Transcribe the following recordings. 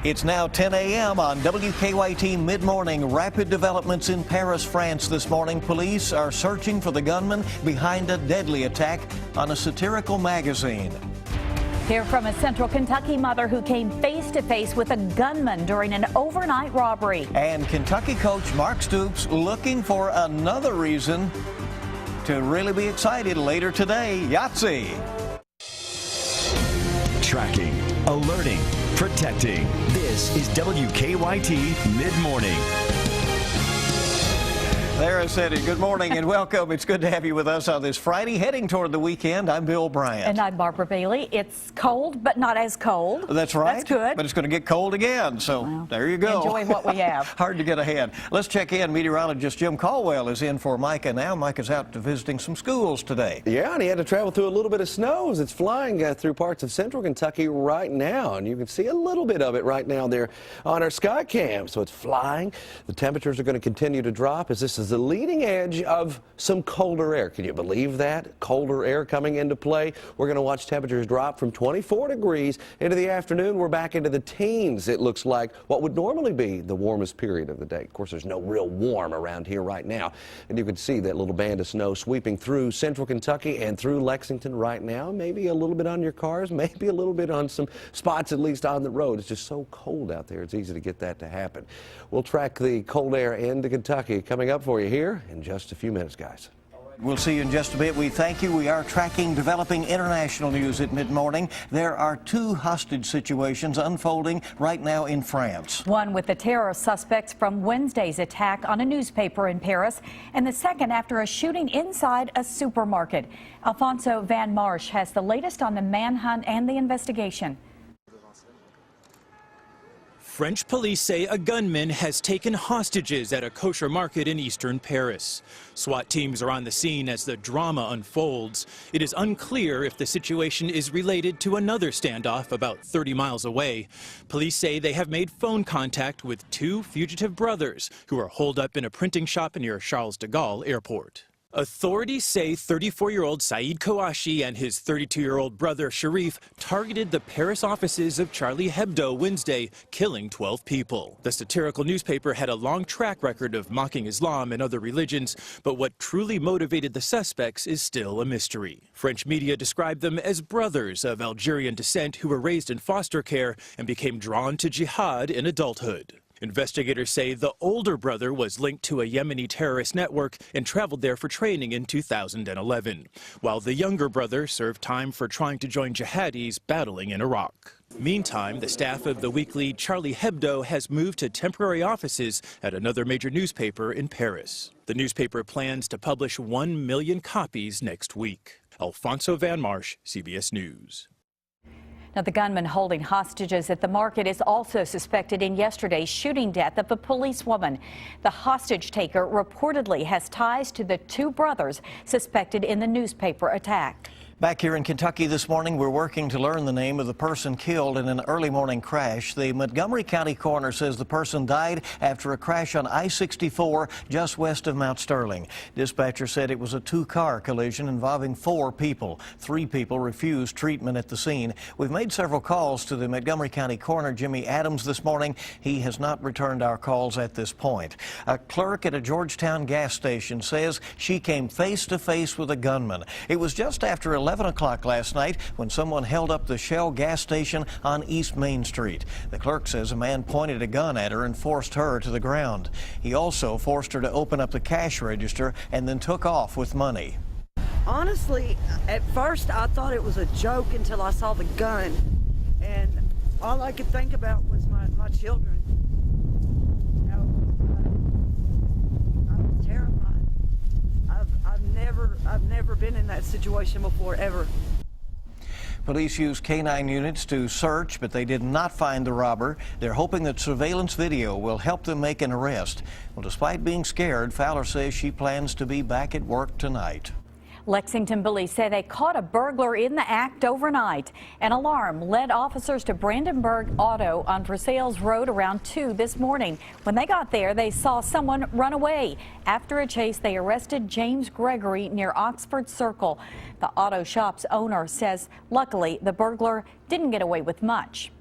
It's now 10 a.m. on WKYT Midmorning. Rapid developments in Paris, France this morning. Police are searching for the gunman behind a deadly attack on a satirical magazine. Hear from a Central Kentucky mother who came face to face with a gunman during an overnight robbery. And Kentucky coach Mark Stoops looking for another reason to really be excited later today. Yahtzee. Tracking, alerting, protecting. This is WKYT Mid-Morning. There I said it. Good morning and welcome. It's good to have you with us on this Friday, heading toward the weekend. I'm Bill Bryant. And I'm Barbara Bailey. It's cold, but not as cold. That's right. That's good. But it's going to get cold again, so well, there you go. Enjoy what we have. Hard to get ahead. Let's check in. Meteorologist Jim Caldwell is in for Micah now. Micah's out visiting some schools today. Yeah, and he had to travel through a little bit of snow as it's flying through parts of central Kentucky right now. And you can see a little bit of it right now there on our sky cam. So it's flying. The temperatures are going to continue to drop as this is the leading edge of some colder air. Can you believe that? Colder air coming into play. We're going to watch temperatures drop from 24 degrees into the afternoon. We're back into the teens. It looks like what would normally be the warmest period of the day. Of course, there's no real warm around here right now. And you can see that little band of snow sweeping through central Kentucky and through Lexington right now. Maybe a little bit on your cars, maybe a little bit on some spots, at least on the road. It's just so cold out there. It's easy to get that to happen. We'll track the cold air into Kentucky coming up for you here in just a few minutes, guys. We'll see you in just a bit. We thank you. We are tracking developing international news at mid-morning. There are two hostage situations unfolding right now in France. One with the terror suspects from Wednesday's attack on a newspaper in Paris, and the second after a shooting inside a supermarket. Alfonso Van Marsh has the latest on the manhunt and the investigation. French police say a gunman has taken hostages at a kosher market in eastern Paris. SWAT teams are on the scene as the drama unfolds. It is unclear if the situation is related to another standoff about 30 miles away. Police say they have made phone contact with two fugitive brothers who are holed up in a printing shop near Charles de Gaulle Airport. Authorities say 34-year-old Saeed Kouachi and his 32-year-old brother Sharif targeted the Paris offices of Charlie Hebdo Wednesday, killing 12 people. The satirical newspaper had a long track record of mocking Islam and other religions, but what truly motivated the suspects is still a mystery. French media described them as brothers of Algerian descent who were raised in foster care and became drawn to jihad in adulthood. Investigators say the older brother was linked to a Yemeni terrorist network and traveled there for training in 2011, while the younger brother served time for trying to join jihadis battling in Iraq. Meantime, the staff of the weekly Charlie Hebdo has moved to temporary offices at another major newspaper in Paris. The newspaper plans to publish 1 million copies next week. Alfonso Van Marsh, CBS News. Now, the gunman holding hostages at the market is also suspected in yesterday's shooting death of a policewoman. The hostage taker reportedly has ties to the two brothers suspected in the newspaper attack. Back here in Kentucky this morning, we're working to learn the name of the person killed in an early morning crash. The Montgomery County coroner says the person died after a crash on I-64 just west of Mount Sterling. Dispatcher said it was a two-car collision involving 4 people. 3 people refused treatment at the scene. We've made several calls to the Montgomery County coroner, Jimmy Adams, this morning. He has not returned our calls at this point. A clerk at a Georgetown gas station says she came face to face with a gunman. It was just after 11 o'clock last night when someone held up the Shell gas station on East Main Street. The clerk says a man pointed a gun at her and forced her to the ground. He also forced her to open up the cash register and then took off with money. Honestly, at first I thought it was a joke until I saw the gun, and all I could think about was my children. I was terrified. I've never been in that situation before, ever. Police used K-9 units to search, but they did not find the robber. They're hoping that surveillance video will help them make an arrest. Well, despite being scared, Fowler says she plans to be back at work tonight. Lexington police say they caught a burglar in the act overnight. An alarm led officers to Brandenburg Auto on Versailles Road around 2 this morning. When they got there, they saw someone run away. After a chase, they arrested James Gregory near Oxford Circle. The auto shop's owner says luckily the burglar didn't get away with much.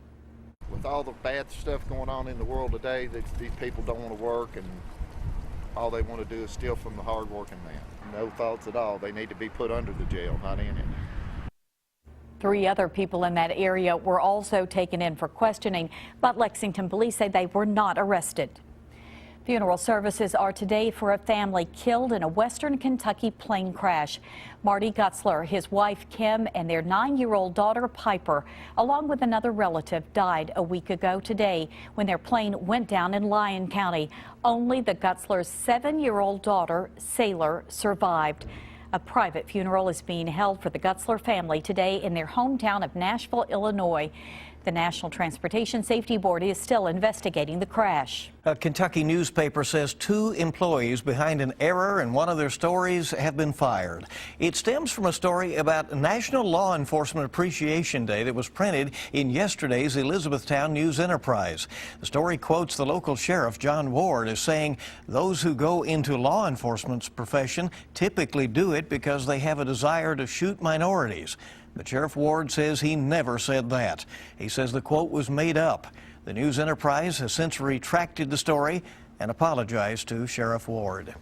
With all the bad stuff going on in the world today, these people don't want to work, and all they want to do is steal from the hard-working man. No thoughts at all. They need to be put under the jail, not in it. 3 other people in that area were also taken in for questioning, but Lexington police say they were not arrested. Funeral services are today for a family killed in a western Kentucky plane crash. Marty Gutzler, his wife Kim, and their 9-year-old daughter Piper, along with another relative, died a week ago today when their plane went down in Lyon County. Only the Gutzler's 7-year-old daughter, Sailor, survived. A private funeral is being held for the Gutzler family today in their hometown of Nashville, Illinois. The National Transportation Safety Board is still investigating the crash. A Kentucky newspaper says 2 employees behind an error in one of their stories have been fired. It stems from a story about National Law Enforcement Appreciation Day that was printed in yesterday's Elizabethtown News Enterprise. The story quotes the local sheriff, John Ward, as saying those who go into law enforcement's profession typically do it because they have a desire to shoot minorities. But Sheriff Ward says he never said that. He says the quote was made up. The News Enterprise has since retracted the story and apologized to Sheriff Ward.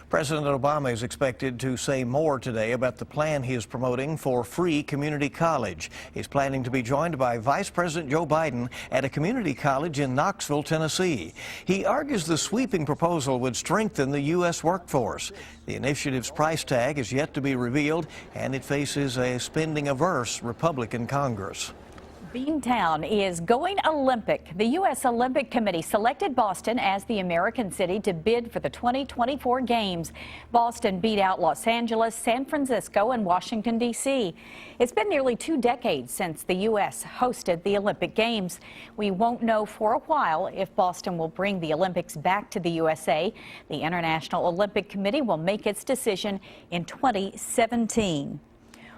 President Obama is expected to say more today about the plan he is promoting for free community college. He's planning to be joined by Vice President Joe Biden at a community college in Knoxville, Tennessee. He argues the sweeping proposal would strengthen the U.S. workforce. The initiative's price tag is yet to be revealed, and it faces a spending-averse Republican Congress. Beantown is going Olympic. The U.S. Olympic Committee selected Boston as the American city to bid for the 2024 Games. Boston beat out Los Angeles, San Francisco, and Washington, D.C. It's been nearly 2 decades since the U.S. hosted the Olympic Games. We won't know for a while if Boston will bring the Olympics back to the USA. The International Olympic Committee will make its decision in 2017.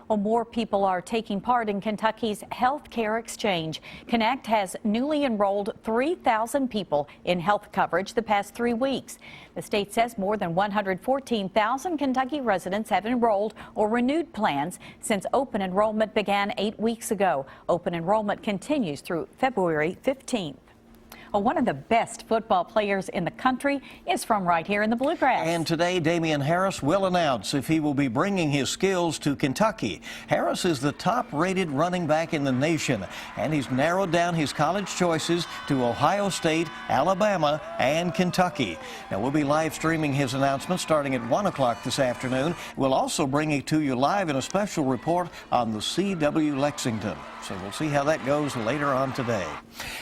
Well, more people are taking part in Kentucky's health care exchange. Connect has newly enrolled 3,000 people in health coverage the past 3 weeks. The state says more than 114,000 Kentucky residents have enrolled or renewed plans since open enrollment began 8 weeks ago. Open enrollment continues through February 15th. Well, one of the best football players in the country is from right here in the Bluegrass. And today, Damian Harris will announce if he will be bringing his skills to Kentucky. Harris is the top-rated running back in the nation, and he's narrowed down his college choices to Ohio State, Alabama, and Kentucky. Now, we'll be live streaming his announcement starting at 1 o'clock this afternoon. We'll also bring it to you live in a special report on the CW Lexington. So we'll see how that goes later on today.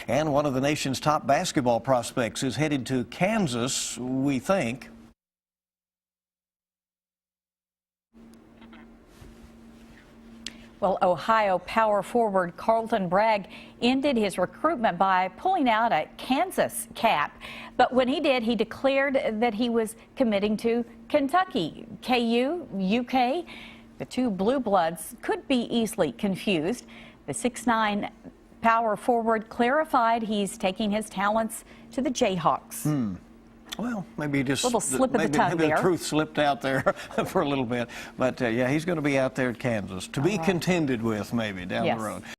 And one of the nation's top basketball prospects is headed to Kansas, we think. Well, Ohio power forward Carlton Bragg ended his recruitment by pulling out a Kansas cap. But when he did, he declared that he was committing to Kentucky. KU, UK, the 2 blue bloods could be easily confused. The 6'9" power forward clarified he's taking his talents to the Jayhawks. Well, maybe he just little slip of the tongue maybe there. the truth slipped out there for a little bit. But yeah, he's going to be out there at Kansas to be contended with maybe down the road.